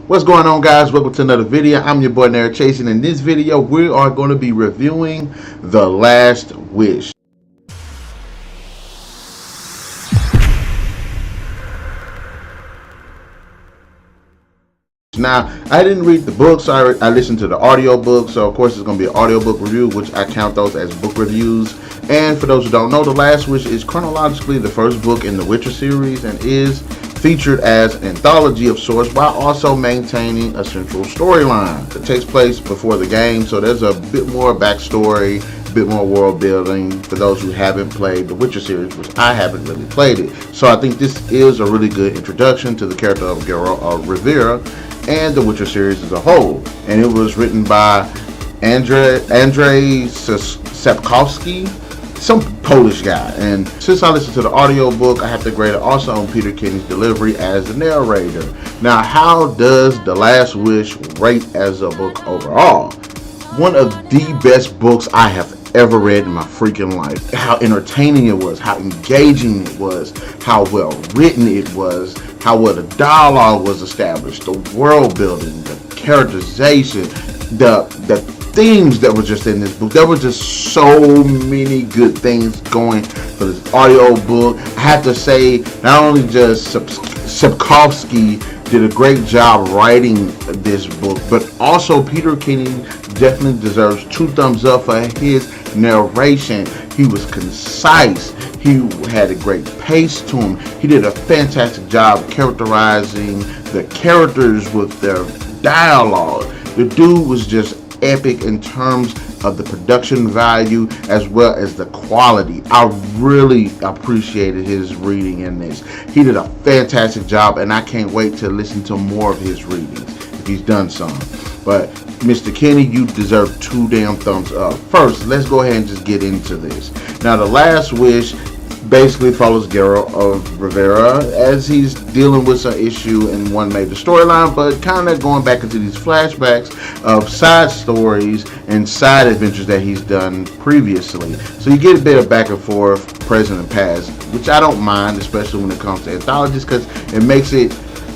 What's going on, guys? Welcome to another video. I'm your boy NarikChase, and in this video we are going to be reviewing The Last Wish. Now, I didn't read the book, so I listened to the audio book, so of course it's going to be an audio book review, which I count those as book reviews. And for those who don't know, The Last Wish is chronologically the first book in the Witcher series and is featured as an anthology of sorts, while also maintaining a central storyline. It takes place before the game, so there's a bit more backstory, a bit more world building for those who haven't played the Witcher series, which I haven't really played it. So I think this is a really good introduction to the character of Geralt of Rivia and the Witcher series as a whole. And it was written by Andrzej Sapkowski, some Polish guy. And since I listened to the audio book, I have to grade it also on Peter Kenny's delivery as the narrator. Now, how does The Last Wish rate as a book overall? One of the best books I have ever read in my freaking life. How entertaining it was, how engaging it was, how well written it was, how well the dialogue was established, the world building, the characterization, the themes that were just in this book. There were just so many good things going for this audio book. I have to say, not only just Sapkowski did a great job writing this book, but also Peter Kenny definitely deserves 2 thumbs up for his narration. He was concise. He had a great pace to him. He did a fantastic job characterizing the characters with their dialogue. The dude was just epic in terms of the production value as well as the quality. I really appreciated his reading in this. He did a fantastic job, and I can't wait to listen to more of his readings if he's done some. But Mr. Kenny, you deserve 2 damn thumbs up. First, let's go ahead and just get into this. Now, The Last Wish basically follows Geralt of Rivia as he's dealing with some issue in one major storyline, but kind of going back into these flashbacks of side stories and side adventures that he's done previously. So you get a bit of back and forth, present and past, which I don't mind, especially when it comes to anthologies, because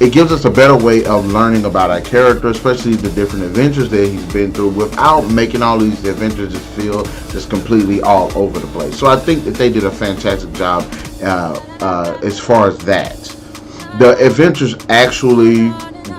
it gives us a better way of learning about our character, especially the different adventures that he's been through, without making all these adventures just feel just completely all over the place. So I think that they did a fantastic job as far as that. The adventures actually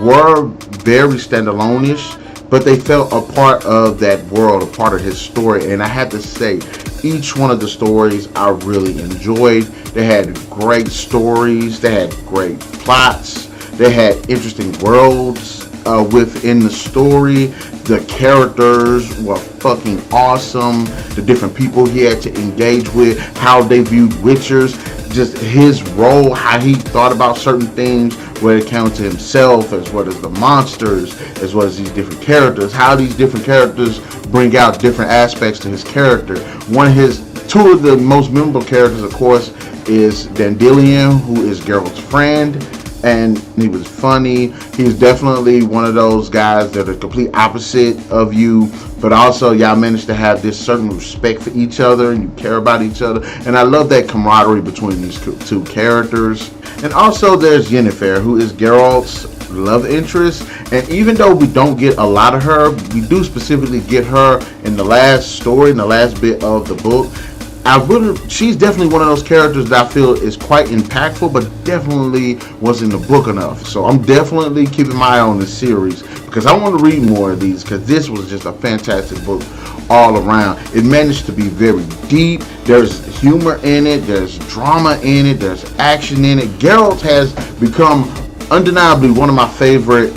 were very standalone-ish, but they felt a part of that world, a part of his story. And I have to say, each one of the stories I really enjoyed. They had great stories, they had great plots, they had interesting worlds within the story. The characters were fucking awesome. The different people he had to engage with, how they viewed Witchers, just his role, how he thought about certain things, where it counted to himself, as well as the monsters, as well as these different characters, how these different characters bring out different aspects to his character. 2 of the most memorable characters, of course, is Dandelion, who is Geralt's friend. And he was funny. He's definitely one of those guys that are complete opposite of you, but also y'all managed to have this certain respect for each other and you care about each other. And I love that camaraderie between these 2 characters. And also there's Yennefer, who is Geralt's love interest. And even though we don't get a lot of her, we do specifically get her in the last story, in the last bit of the book. She's definitely one of those characters that I feel is quite impactful, but definitely wasn't in the book enough. So I'm definitely keeping my eye on this series because I want to read more of these, because this was just a fantastic book all around. It managed to be very deep. There's humor in it, there's drama in it, there's action in it. Geralt has become undeniably one of my favorite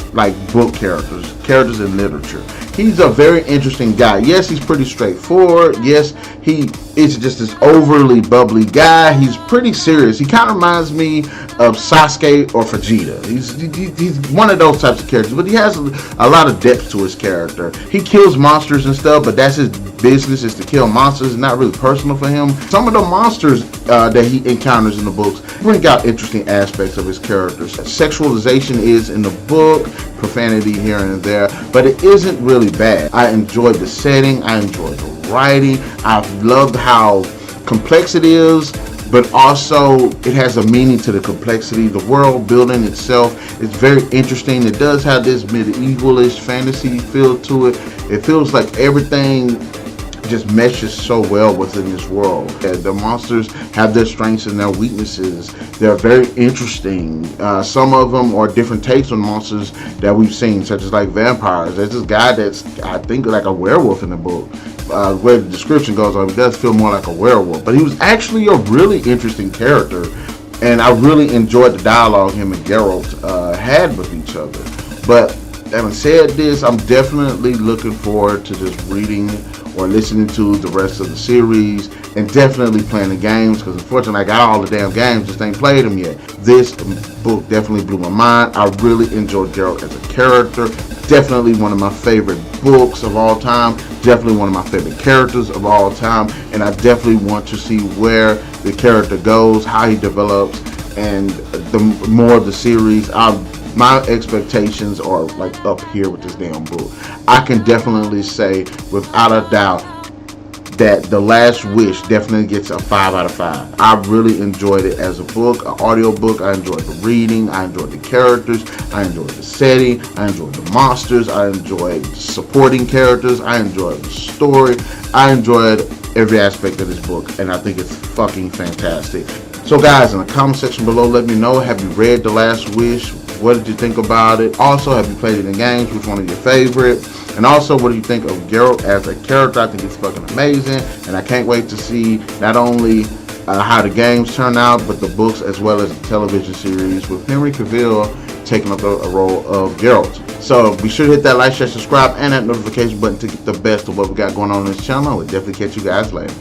book characters in literature. He's a very interesting guy. Yes, he's pretty straightforward. Yes, he is just this overly bubbly guy. He's pretty serious. He kind of reminds me of Sasuke or Vegeta. He's one of those types of characters, but he has a lot of depth to his character. He kills monsters and stuff, but that's his business, is to kill monsters. It's not really personal for him. Some of the monsters that he encounters in the books bring out interesting aspects of his characters. Sexualization is in the book, profanity here and there, but it isn't really bad. I enjoyed the setting. I enjoyed the writing. I loved how complex it is, but also it has a meaning to the complexity. The world building itself is very interesting. It does have this medievalish fantasy feel to it. It feels like everything just meshes so well within this world. The monsters have their strengths and their weaknesses. They're very interesting. Some of them are different takes on monsters that we've seen, such as like vampires. There's this guy that's, I think, like a werewolf in the book. Where the description goes on, it does feel more like a werewolf, but he was actually a really interesting character, and I really enjoyed the dialogue him and Geralt had with each other. But having said this, I'm definitely looking forward to just reading or listening to the rest of the series, and definitely playing the games, because unfortunately I got all the damn games, just ain't played them yet. This book definitely blew my mind. I really enjoyed Geralt as a character. Definitely one of my favorite books of all time. Definitely one of my favorite characters of all time, and I definitely want to see where the character goes, how he develops, and the more of the series. My expectations are like up here with this damn book. I can definitely say without a doubt that The Last Wish definitely gets a 5 out of 5. I really enjoyed it as a book, an audio book. I enjoyed the reading. I enjoyed the characters. I enjoyed the setting. I enjoyed the monsters. I enjoyed the supporting characters. I enjoyed the story. I enjoyed every aspect of this book, and I think it's fucking fantastic. So guys, in the comment section below, let me know, have you read The Last Wish? What did you think about it? Also, have you played any games? Which one is your favorite? And also, what do you think of Geralt as a character? I think it's fucking amazing, and I can't wait to see not only how the games turn out, but the books as well as the television series with Henry Cavill taking up a role of Geralt. So be sure to hit that like, share, subscribe, and that notification button to get the best of what we got going on this channel. We'll definitely catch you guys later.